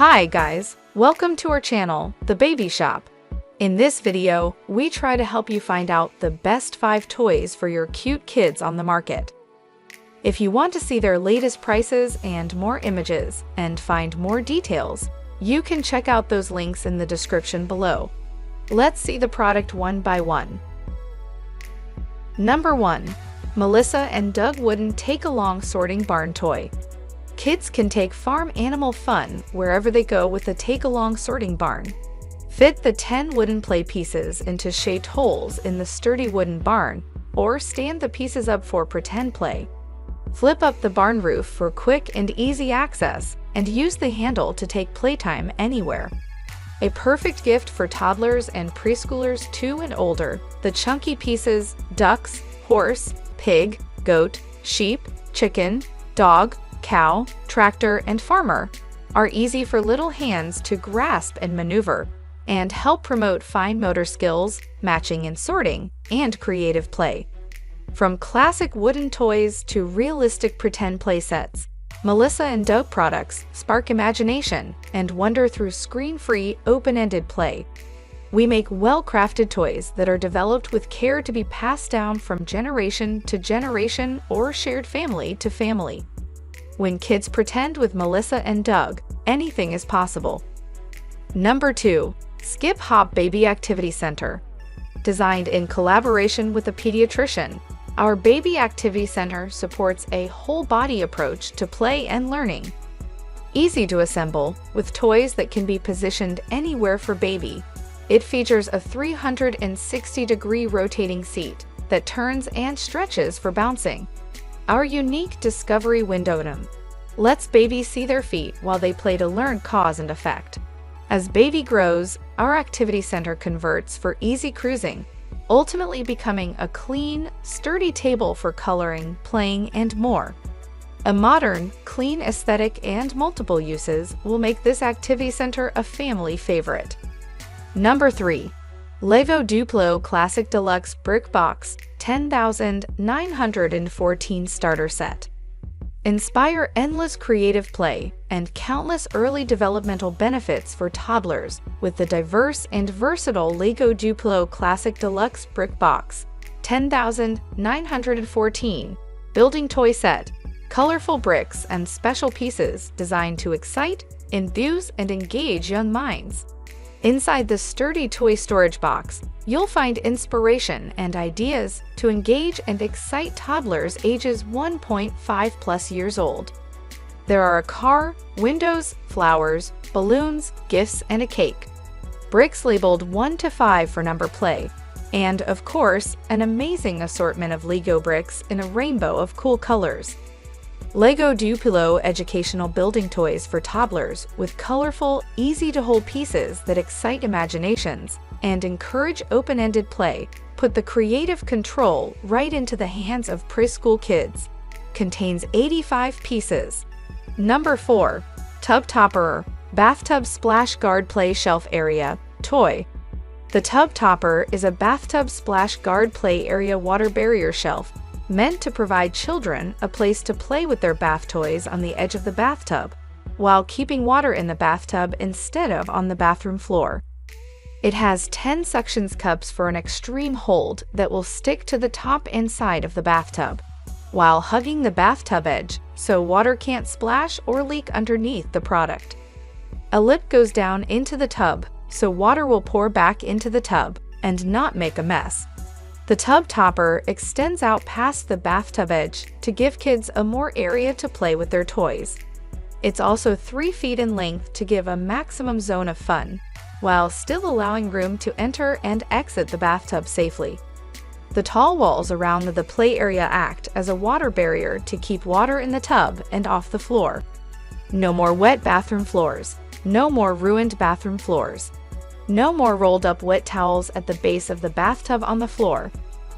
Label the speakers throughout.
Speaker 1: Hi guys, welcome to our channel, The Baby Shop. In this video, we try to help you find out the best 5 toys for your cute kids on the market. If you want to see their latest prices and more images and find more details, you can check out those links in the description below. Let's see the product one by one. Number 1. Melissa and Doug Wooden Take-Along Sorting Barn Toy. Kids can take farm animal fun wherever they go with the Take-Along Sorting Barn. Fit the 10 wooden play pieces into shaped holes in the sturdy wooden barn, or stand the pieces up for pretend play. Flip up the barn roof for quick and easy access, and use the handle to take playtime anywhere. A perfect gift for toddlers and preschoolers 2 and older, the chunky pieces ducks, horse, pig, goat, sheep, chicken, dog, cow, tractor, and farmer are easy for little hands to grasp and maneuver, and help promote fine motor skills, matching and sorting, and creative play. From classic wooden toys to realistic pretend play sets, Melissa and Doug products spark imagination and wonder through screen-free, open-ended play. We make well-crafted toys that are developed with care to be passed down from generation to generation or shared family to family. When kids pretend with Melissa and Doug, anything is possible. Number 2. Skip Hop Baby Activity Center. Designed in collaboration with a pediatrician, our Baby Activity Center supports a whole-body approach to play and learning. Easy to assemble, with toys that can be positioned anywhere for baby, it features a 360-degree rotating seat that turns and stretches for bouncing. Our unique Discovery Window lets babies see their feet while they play to learn cause and effect. As baby grows, our activity center converts for easy cruising, ultimately becoming a clean, sturdy table for coloring, playing, and more. A modern, clean aesthetic and multiple uses will make this activity center a family favorite. Number 3. Lego DUPLO Classic Deluxe Brick Box 10,914 Starter Set. Inspire endless creative play and countless early developmental benefits for toddlers with the diverse and versatile Lego DUPLO Classic Deluxe Brick Box 10,914 Building Toy Set. Colorful bricks and special pieces designed to excite, enthuse, and engage young minds. Inside the sturdy toy storage box, you'll find inspiration and ideas to engage and excite toddlers ages 1.5 plus years old. There are a car, windows, flowers, balloons, gifts, and a cake. Bricks labeled 1 to 5 for number play, and, of course, an amazing assortment of Lego bricks in a rainbow of cool colors. Lego DUPLO educational building toys for toddlers with colorful, easy-to-hold pieces that excite imaginations and encourage open-ended play put the creative control right into the hands of preschool kids. Contains 85 pieces. Number 4. Tub Topper Bathtub Splash Guard Play Shelf Area Toy. The Tub Topper is a bathtub splash guard play area water barrier shelf meant to provide children a place to play with their bath toys on the edge of the bathtub, while keeping water in the bathtub instead of on the bathroom floor. It has 10 suction cups for an extreme hold that will stick to the top and side of the bathtub, while hugging the bathtub edge so water can't splash or leak underneath the product. A lip goes down into the tub so water will pour back into the tub and not make a mess. The tub topper extends out past the bathtub edge to give kids a more area to play with their toys. It's also 3 feet in length to give a maximum zone of fun, while still allowing room to enter and exit the bathtub safely. The tall walls around the play area act as a water barrier to keep water in the tub and off the floor. No more wet bathroom floors. No more ruined bathroom floors. No more rolled up wet towels at the base of the bathtub on the floor.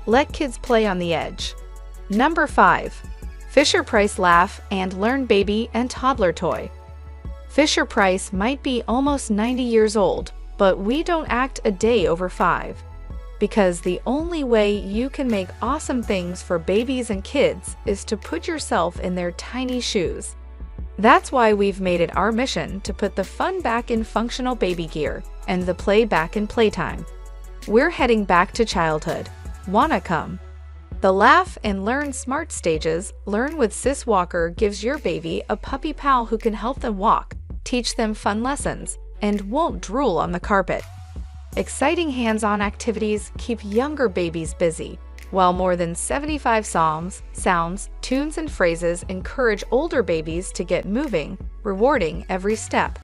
Speaker 1: Let kids play on the edge. Number 5. Fisher-Price Laugh and Learn Baby and Toddler Toy. Fisher-Price might be almost 90 years old, but we don't act a day over 5. Because the only way you can make awesome things for babies and kids is to put yourself in their tiny shoes. That's why we've made it our mission to put the fun back in functional baby gear and the play back in playtime. We're heading back to childhood. Wanna come? The Laugh and Learn Smart Stages Learn with Sis Walker gives your baby a puppy pal who can help them walk, teach them fun lessons, and won't drool on the carpet. Exciting hands-on activities keep younger babies busy, while more than 75 songs, sounds, tunes, and phrases encourage older babies to get moving, rewarding every step.